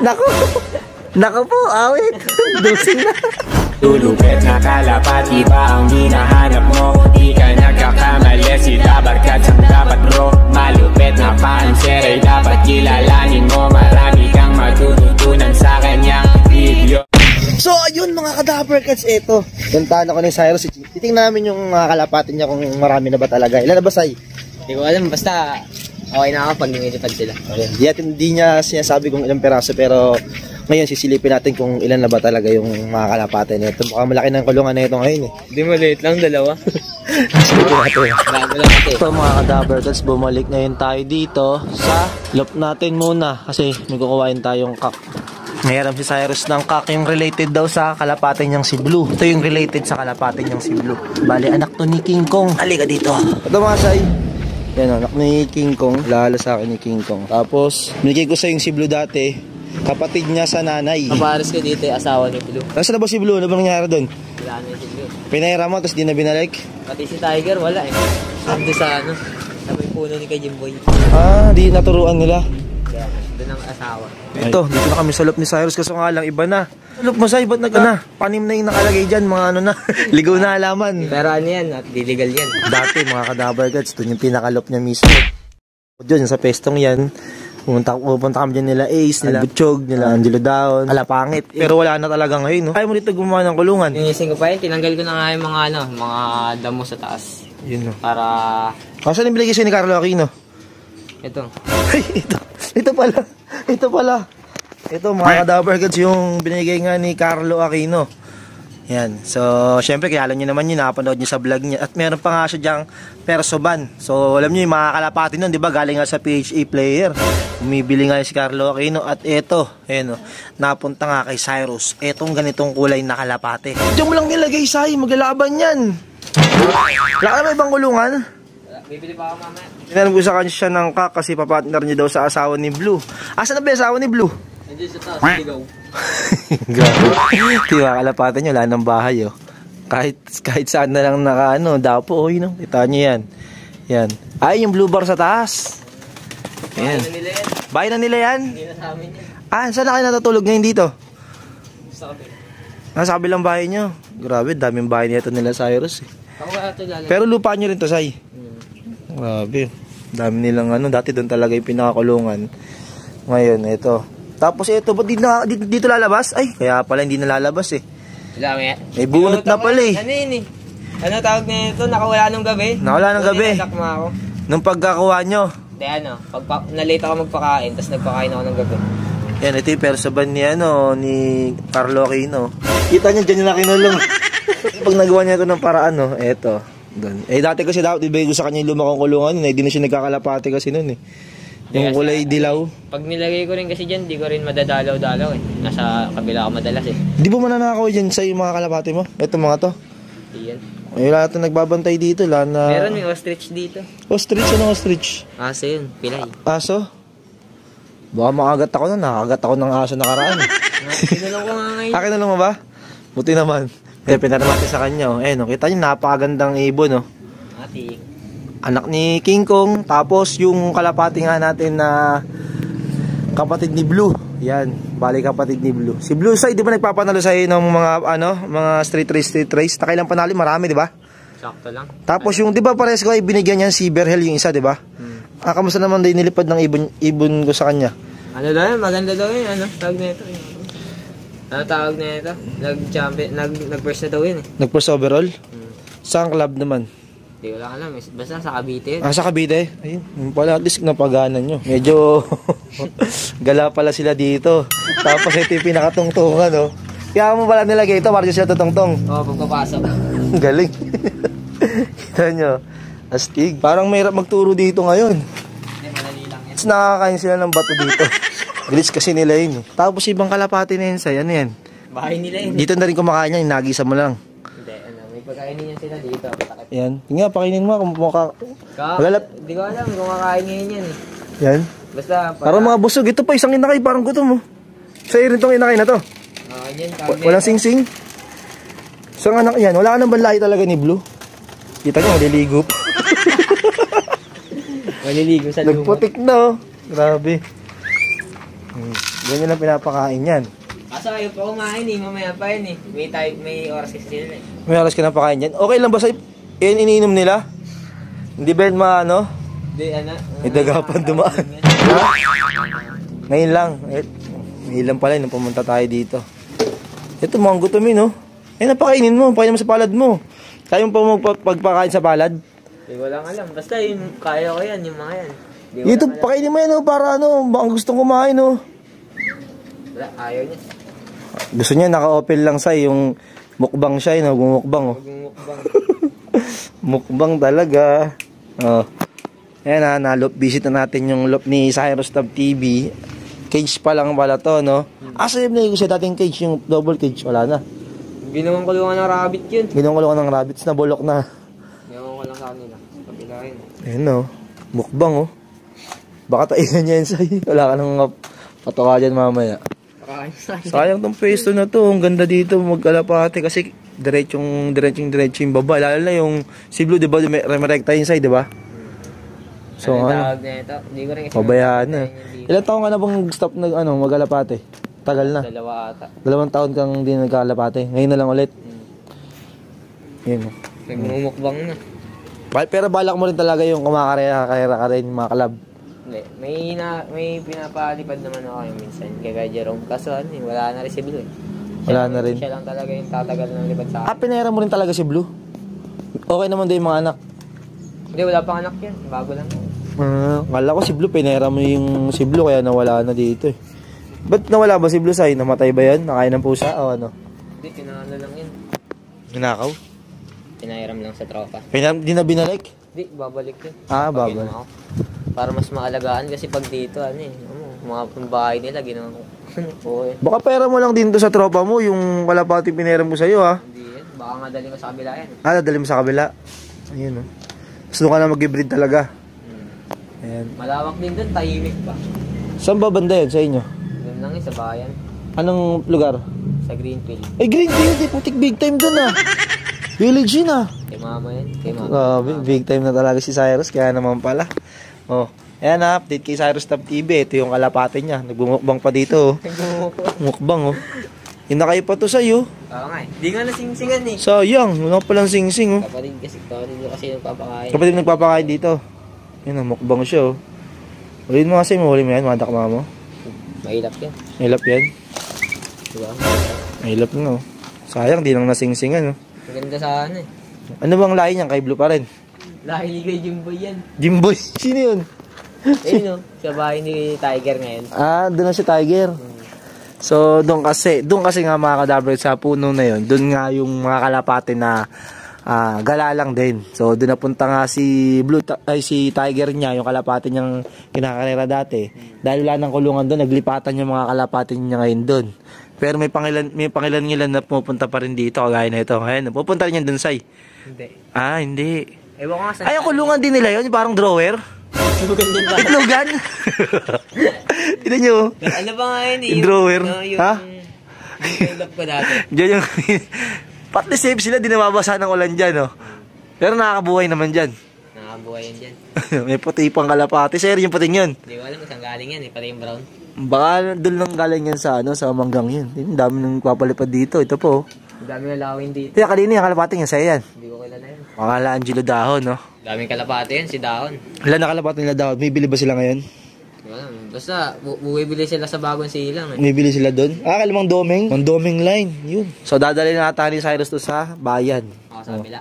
Naku! Naku po, awit! Dosing na! Lulupit na kalapati ba ang hinahanap mo? Di ka nagkakamali, si dabarkat ang dapat bro. Malupit na paanser ay dapat kilalanin mo. Marami kang matututunan sa kanyang video. So ayun mga ka-Dappercats, eto. Puntahan ako ni Cyrus. Titingnan namin yung mga kalapatin niya kung marami na ba talaga. Ilan na ba, Say? Hindi ko alam, basta okay na ako pag nangitipad sila. Okay. Hindi niya sinasabi kung ilang peraso, pero ngayon sisilipin natin kung ilan na ba talaga yung mga kalapatin nito. Mukhang malaki ng kulungan na ito ngayon eh. Hindi maliit lang, dalawa. Silipin natin. Bago lang ito. So mga ka-Dappercats, bumalik ngayon tayo dito sa loop natin muna kasi may kukuhain tayong kak. Mayroon si Cyrus ng kak yung related daw sa kalapatin niyang si Blue. Ito yung related sa kalapatin niyang si Blue. Bali, anak to ni King Kong. Halika dito. Ito mga Say. Yan, anak ni King Kong. Lala sa akin ni King Kong. Tapos, binigay ko sa yung si Blue dati. Kapatid niya sa nanay. Kapares ko dito, asawa ni Blue. Nasaan na ba si Blue? Ano ba nangyari doon? Wala na si Blue. Pinahira mo, tapos di na binalik? Pati si Tiger, wala eh. Sabi sa ano, sa may puno ni kay Jimboy. Ah, di naturuan nila. Kaya, doon ang asawa. Ito, dito na kami sa loop ni Cyrus. Kaso nga lang, iba na. Loop mo, Say, ba't na? Panim na yung nakalagay dyan, mga ano na. Ligaw na halaman. Pero ano yan, at illegal yan. Dati, mga ka-Dappercats, doon yung pinaka-loop niya mismo. Doon, sa pestong yan. Pupunta kami dyan nila Ace, nila Butchog, nila Angelo Daon, Alapangit. Pero wala na talaga ngayon, no? Ayaw mo dito gumawa ng kulungan. Inising ko pa yun, tinanggal ko na nga yung mga ano, mga damo sa taas. Yun, no? Para... Saan yung binigay sa'yo ni Carlo Aquino? Ito. Ay, ito pala. Ito pala. Ito, mga ka-Dappercats, yung binigay nga ni Carlo Aquino. Yan. So, syempre, kaya alam nyo naman yun, napanood nyo sa vlog niya. At meron pa nga siya dyang persoban. So, alam nyo yung mga kalapati nun, di ba? Galing nga sa PHA player. Umibili nga si Carlo Aquino. At eto, ayan o, napunta nga kay Cyrus. Etong ganitong kulay na kalapate. Diyan mo lang nilagay, Say. Maglalaban yan. Wala ka na ibang kulungan? Bibili pa ako mamaya. Tinanong ko sa kanya siya ng kak kasi papartner niya daw sa asawa ni Blue. Asa na ba yung asawa ni Blue? Nandiyan sa taas, ligaw. Grabe. Diba, kalapatan nyo, wala ng bahay, oh. Kahit saan na lang naka, ano, dapo, oh, yun, oh. Kita nyo yan. Yan. Ay, yung blue bar sa taas. Ayan. Bahay na nila yan. Bahay na nila yan? Hindi na sa amin yan. Ah, saan na kayo natutulog ngayon dito? Sa kapit. Nasa kabilang bahay nyo. Grabe, daming bahay nito nila Cyrus, eh. Ako wala ito lalagay. Pero lupa nyo rin to, Say. Grabe. Dami nilang, ano, dati doon talaga yung pinakakulungan. Ngayon, ito. Tapos ito, ba't dito lalabas? Ay, kaya pala hindi nalalabas eh. Wala nga. May bunot na pala eh. Ano yun eh? Ano tawag na ito? Nakawala nung gabi? Nakawala nung gabi. Nilakma ako. Nung pagkakuha nyo. Hindi ano, nalate ako magpakain, tapos nagpakain ako ng gabi. Yan, ito yung persoban ni, ano, ni Carlo Aquino. Kita nyo, dyan yung nakinulong. Pag nagawa niya ito ng paraan, no, eto. Doon. Eh, dati kasi dapat ibigay ko sa kanya yung lumakong kulungan. Hindi na siya nagkakalapati kasi nun eh. Yung kulay dilaw. Pag nilagay ko rin kasi dyan, di ko rin madadalaw-dalaw eh. Nasa kabila ako madalas eh. Di ba mananakaw dyan sa yung mga kalapati mo? Ito mga to. Iyan. Ay, lahat na nagbabantay dito. Lahat na... Meron may ostrich dito. Ostrich? Anong ostrich? Aso yun, pilay. Aso? Baka makagat ako nun. Nakagat ako ng aso nakaraan. Kinulong ko nga ngayon. Akin na lang mo ba? Buti naman. Kaya pinaramatin sa kanya. Oh. Eh, no, kita nyo, napakagandang ibon. Oh. Atik. Anak ni King Kong. Tapos yung kalapati nga natin na kapatid ni Blue. Yan, bali kapatid ni Blue. Si Blue Say, di ba nagpapanalo sa'yo ng mga, ano, mga street race? Nakailang panalo, marami, di ba? Sakto lang. Tapos yung, di ba pares ko ay binigyan niya si Berhel yung isa, di ba? Kamusta naman din nilipad ng ibon ko sa kanya? Ano daw yun? Maganda daw yun. Ano? Tawag na ito. Ano tawag na ito? Nag-champion, nag-first na daw yun eh. Nag-first overall? Saan club naman? Hindi ko lang alam. Basta sa Cavite. Ah, sa Cavite? Ayun, yung pala, at least napaganan nyo. Medyo gala pala sila dito. Tapos ito yung pinakatungtungan, no? Kaya mo pala nilagay ito para sila tutungtong. Oo, pagpapasok. Galing. Kita nyo. Astig. Parang mahirap magturo dito ngayon. Hindi, madali lang yan. Nakakain sila ng bato dito. Glitch kasi nila yun. Tapos ibang kalapati na yun sa yan yan. Bahay nila yun. Dito na rin kumakain yan, inagisa mo lang. Hindi, ano, may pagkainin niya sila dito. Yan. Yung nga, pakinin mo kung mukha. Hindi ko alam kung kakain ngayon yan eh. Yan. Basta, Parang mga busog. Ito pa, isang inakay, parang gutom mo. Sa'yo rin itong inakay na to. yan, Walang sing-sing. So ang anak yan, wala ka ng banlahi talaga ni Blue. Kita nyo, maliligo. Maliligo sa lupa. Nagputik na, oh. Grabe. Ganyan lang pinapakain yan. Kaso ayaw pa kumain eh, mamaya pa yun eh. May oras kasi sila eh. May oras ka na pakain yan. Okay lang ba sa yan iniinom nila? Hindi ba yan maano? Di, ano? May dagapan dumaan. Ha? Ngayon lang. Ngayon lang pala nung pumunta tayo dito. Ito mga gutomin, no? Napakainin mo. Pakainin mo sa palad mo. Kaya mo pa magpagpakain sa palad? Di ko lang alam. Basta yung kaya ko yan, yung mga yan. Dito, pakainin mo yan, no? Para ano, baka gustong kumain, no? Wala, ayaw niya. Gusto niya, naka-open lang sa yung mukbang siya, no? Gumukbang, oh. Mukbang. Mukbang talaga. Oh. Ayan na, na-loop visit na natin yung loop ni Cyrus Tab TV. Cage pa lang pala to, no? Asa yung nagiging siya dating cage, yung double cage, wala na. Ginawang kulungan ng rabbit yun. Ginawang kulungan ng rabbits na bulok na. Ginawang ko lang sa kanila. Kapilahin. Ayan, no? Mukbang, oh. Baka tainan niya yan sa'yo. Wala ka nang patoka dyan mamaya. Pakain sa akin. Sayang tong pwesto na to. Ang ganda dito, magkalapate. Kasi diretsong yung baba. Lalo na yung si Blue, di ba? Remerekta yung side, di ba? So, ano? ano? Tawag na ito? Hindi ko rin kasi Pabayaan na. Ilan taon ka na bang stop magkalapate? Tagal na. 2 ata. 2 taon kang hindi nagkalapate. Ngayon na lang ulit. Yun. Nagmumukbang na. Pero balak mo rin talaga yung kumakarera ka rin, mga kalab. Hindi. May pinapalipad naman ako yung minsan kay Kuya Jerome. Kaso ano, wala na rin si Blue eh. Wala na rin. Siya lang talaga yung tatagal ng lipad sa akin. Pinera mo rin talaga si Blue? Okay naman din yung mga anak. Hindi, wala pang anak yan. Bago lang. Kala ko si Blue, pinera mo yung si Blue kaya nawala na dito eh. Ba't nawala ba si Blue Sai? Namatay ba yan? Nakain ng pusa o ano? Hindi, pinano lang yan. Ninakaw? Pinahiram lang sa tropa. Di na binalik? Hindi, babalik yun. Babalik. Pag ginawa ko. Para mas maalagaan kasi pag dito, ano eh, mga bahay nila, ginawa ko. Okay. Baka pera mo lang din to sa tropa mo, yung kalapati pinera mo sa'yo ha? Hindi yan. Baka nga dali ko sa kabila yan. Dadali mo sa kabila. Ayun oh. Gusto ka na mag-hybrid talaga. Ayan. Malawak din doon, tahimik pa. Saan ba banda yun sa inyo? Doon lang sa bayan. Anong lugar? Sa Greenfield. Ay, Greenfield, putik big time dun ah. Village yun ah. Kay mama yan. Kay mama. Grabe, big time na talaga si Cyrus, kaya naman pala. Oh, ayan na, update kay Cyrus Tab TV. Ito yung kalapate niya. Nagbumukbang pa dito. Mukbang oh. Inakay pa to sa'yo. Oo nga eh. Di nga nasingsingan eh. Sayang, wala palang sing-sing oh. Kapatid kasi nagpapakain. Kapatid nagpapakain dito. Yan oh, mukbang siya oh. Huliin mo kasi, mahuli mo yan, madakma mo. Mahilap yan. Mahilap yan. Diba? Mahilap na oh. Sayang, di lang nasing-singan oh. Maganda sa ano eh. Ano bang lahi niyan? Kay Blue pa rin. Lahi kay Jimboy yan. Jimboy? Sino yun? Ayun o. Sa bahay ni Tiger ngayon. Doon na si Tiger. So, doon kasi nga mga kadabrad sa puno na yun, doon nga yung mga kalapate na gala lang din. So, doon napunta nga si si Tiger niya, yung kalapate niyang kinakarera dati. Dahil wala ng kulungan doon, naglipatan yung mga kalapate niya ngayon doon. Pero may pangilan na pupunta pa rin dito, kagaya na ito. Ayan, pupunta rin yan doon, Sai. Hindi. Hindi. Ewan ko nga saan. Ay, ang kulungan din nila yun, parang drawer. Itlugan din ba? Itlogan? Tignan nyo. Ano ba nga yun eh? Yung drawer. Yung Ha? build up ko dati. Diyan yung... Pati safe sila, di nababasa ng ulan dyan, oh. Pero nakakabuhay naman dyan. Nakabuhay yan dyan. May puti pang kalapati. Sir, yung puting yun. Hindi ko alam saan galing yan eh. Pati yung brown. Baka doon lang galing yan sa manggang yun. Ang dami nang papalipad dito. Ito po. Ang daming nalawin dito. Kaya kanina yung kalapating yan, sa'yo yan. Hindi ko kilala yan. Makala Angelo Dahon, no? Daming kalapate yan, si Daon. Ilan na kalapati nila Dahon? May bili ba sila ngayon? Hindi ko alam. Basta, bumibili sila sa bagong silang eh. May bili sila doon? Kalamang doming? Ang doming line, yun. So, dadali na natin ni Cyrus to sa bayan. Ako sa kabila.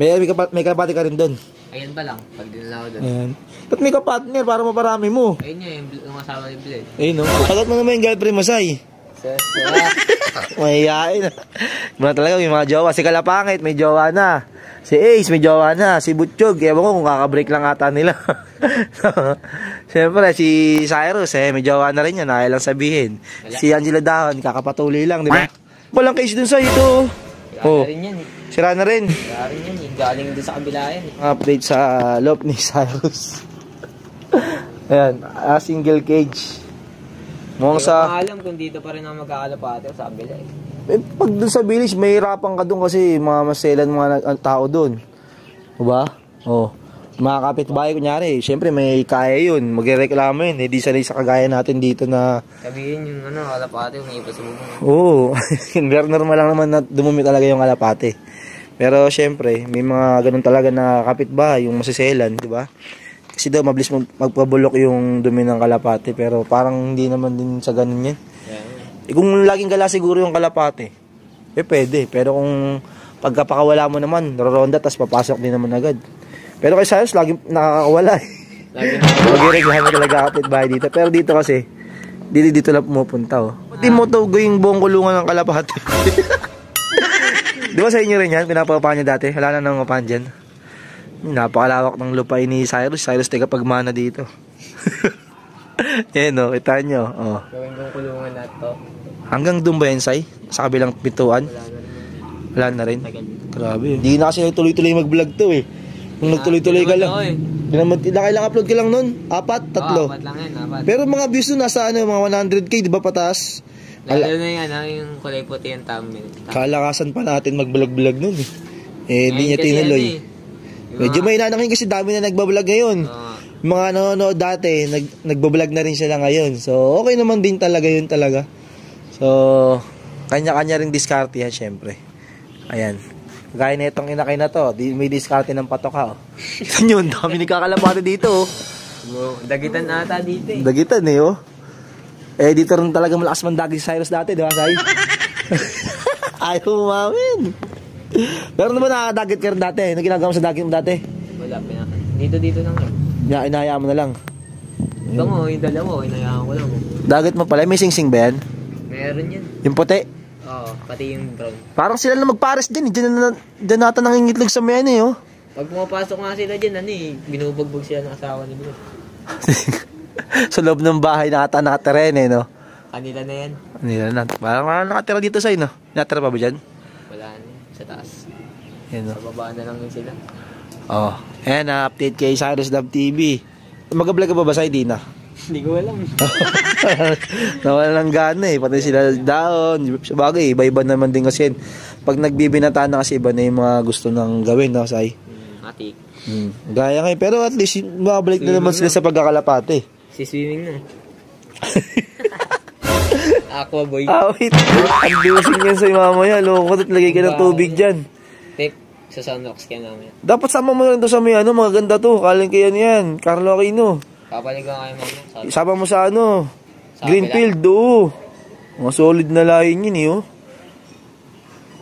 May kalapati ka rin doon. Ayun pa lang, pag dinalaw doon. Ayan. Ba't may kapartner para maparami mo? Ayun niya, yung asawa ni Blade. Ayun, no? Sagot mo naman yung girlfriend mo, Sai. Mahihain. Muna talaga, may mga jowa. Si Kalapangit, may jowa na. Si Ace, may jowa na. Si Butchog, ewan ko kung kakabreak lang ata nila. Siyempre, si Cyrus, may jowa na rin yan. Ayaw lang sabihin. Wala. Si Angela Dahon, kakapatuloy lang, di ba? Walang case dun sa ito. Sira rin yan eh. Sira na rin. Sira rin yan eh. Galing doon sa kabila yan eh. Update sa loob ni Cyrus. Ayan, single cage. Mukhang Hindi ko sa... alam kung dito pa rin ako magkakalapate o sa kabila eh. Pag dun sa village, may hirapan ka dun kasi mga maselan mga tao dun. Diba? Oh. mga kapitbahay, kunyari, syempre may kaya yun, magreklamo yun, hindi sanay sa kagaya natin dito na... Sabihin yung kalapate, yung iba sa bubong. Oo, normal lang naman na dumumi talaga yung kalapate. Pero syempre, may mga ganun talaga na kapitbahay, yung masiselan, di ba? Kasi daw, mabilis magpabulok yung dumi ng kalapate, pero parang hindi naman din sa ganun yan. Yeah. Kung laging gala siguro yung kalapate, pwede. Pero kung pagkapakawala mo naman, roronda, tas papasok din naman agad. Pero kay Cyrus, laging nakakawala. Mag-ireklahan talaga kapitbahay dito. Pero dito kasi, dito lang pumupunta. Pati mo to yung buong kulungan ng kalapate. Di ba sa inyo rin yan? Pinapapa niya dati? Wala na nang mapahan dyan. Napakalawak ng lupain ni Cyrus. Cyrus, tiga pagmana dito. Yan o, kita nyo. Oh. Gawin kong kulungan na to. Hanggang doon ba yan, Sai? Sa kabilang pintuan? Wala na rin. Grabe. Hindi na kasi tuloy-tuloy mag-vlog to eh. Kung nagtuloy-tuloy ka lang. Nakailang upload ka lang nun? 4? 3? 4 lang yan, 4. Pero mga views nun nasa mga 100k, di ba pataas? Lalo na yan, yung kulay puti yung thumbnail. Kalakasan pa natin mag-vlog-vlog nun eh. Hindi niya tinuloy. Medyo may nanangin kasi dami na nagbablog ngayon. Mga nanonood dati, nagbablog na rin sila ngayon. So, okay naman din talaga yun talaga. So, kanya-kanya ring diskarte yan, syempre. Ayan. Gaya na itong inakay na to, may diskarte ng patok ha. Kita nyo, dami ni kakalapate dito. Dagitan ata dito eh. Dagitan eh, oh. Dito rin talaga malakas man dagi si Cyrus dati, di ba, Sai? Ayaw umamin. Pero naman nakadagit ka rin dati. Ano ginagawa mo sa dagit mo dati? Wala, dito lang lang. Inahayaan mo na lang. Ito mo, yung dalawa, inayaan ko lang. Dagit mo pala, may sing-sing ba yan? Meron yan. Yung puti? Oo, pati yung brown. Parang sila na magpares din. Diyan nata nangingitlog sa mayan eh, oh. Pag pumapasok nga sila dyan, binubugbog sila ng asawa ni Bruce. Sa loob ng bahay nakatira yan eh, no? Kanila na yan. Kanila na. Parang nakatira dito sa'yo, no? Nakatira pa ba dyan? Wala na sa taas. Yan, no? Sa baba na lang yun sila. Oh. Ayan, update kay Cyrus Dub TV. Mag-vlog ka ba ba, Sai? Di na. Hindi ko alam. Nawala ng gana eh. Pati sila down. Sabagay, iba-iba naman din kasi yan. Pag nagbibinata na kasi iba na yung mga gusto nang gawin, no, Sai? Atik. Gaya ngayon. Pero at least, makabalik na naman sila sa pagkakalapate. Si swimming na. Aqua boy. Wait. Ang dusing yan sa mama yan. Loko, lagay ka ng tubig dyan. Tip, sa Sunrocks kaya namin. Dapat sama mo rin to sa may mga ganda to. Kaling kaya yan. Carlo Aquino. Papaligan kayo mama. Isama mo sa Sa Greenfield, oo. Mga solid na layin yun eh, oh.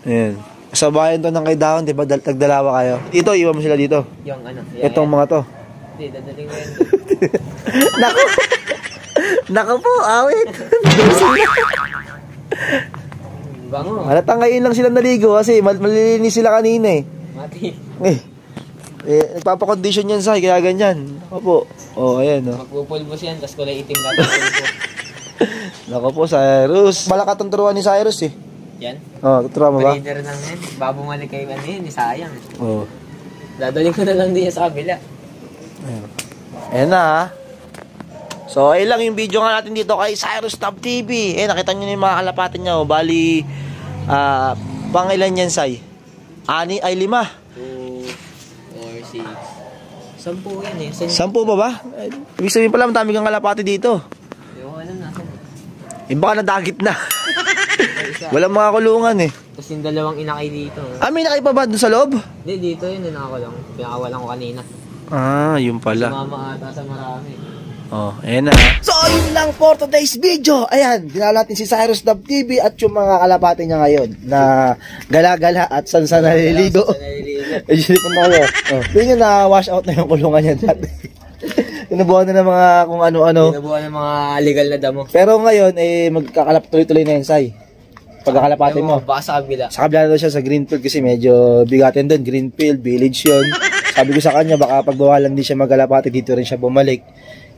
Ayan. Sa bayan to ng kay Dahon, di ba? Tagdalawa kayo. Ito, iwan mo sila dito. Yung Itong mga to. Hindi, dadaling ko yan. Naku! Naku po, awit! Bango. Halatang ngayon lang sila naligo kasi malilinis sila kanina eh. Mati. Nagpapakondisyon yan sa kaya ganyan. Opo. Ayan o. Magpupulbos yan, tapos kulay itim natin. Naku po, Cyrus. Malakat ang turuan ni Cyrus eh. Yan. Turuan mo ba? Breeder lang yan. Babumalik kayo yun, sayang. Oo. Dadaling ko na lang din sa kabila. Ayan na ha. So, ayun lang yung video nga natin dito kay Cyrus Dub TV. Nakita nyo na yung mga kalapatin niya. Bali, pangilan yan, Sai? 5? 2, 4, 6. 10 yan eh. 10 pa ba? Ibig sabihin pala, madami kang kalapati dito. Hindi ko alam natin. Baka nadagit na. Walang mga kulungan eh. Tapos yung dalawang inakay dito. May nakay pa ba doon sa loob? Hindi, dito yun. Nakakulong. Pinakawalan ko kanina. Yun pala. Sumama ata sa marami. Ayan na. So, yun lang for today's video. Ayan, dinala natin si Cyrus Dub TV at yung mga kalapati niya ngayon na gala-gala at saan naliligo. Ayun po na kayo. Yun na wash out na yung kulungan niya dati. Tinubuhan na ng mga kung ano-ano. Tinubuhan ng mga legal na damo. Pero ngayon, magkakalap tuloy-tuloy na yan, Sai. Pagkakalapati mo. Baka sa kabila. Sa kabila na siya sa Greenfield kasi medyo bigatin doon. Greenfield, village yun. Sabi ko sa kanya, baka pagbawalan din siya magkalapati, dito rin siya bumalik.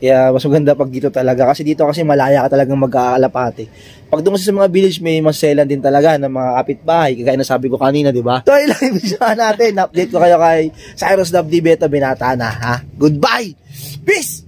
Kaya mas maganda pag dito talaga. Kasi dito kasi malaya ka talagang magkakalapati. Pag doon kasi sa mga village, may maselan din talaga ng mga kapitbahay. Kaya nasabi ko kanina, di ba? So, ilang video natin. Update ko kayo kay Cyrus Dub TV. Ito, binata na, ha? Goodbye! Peace!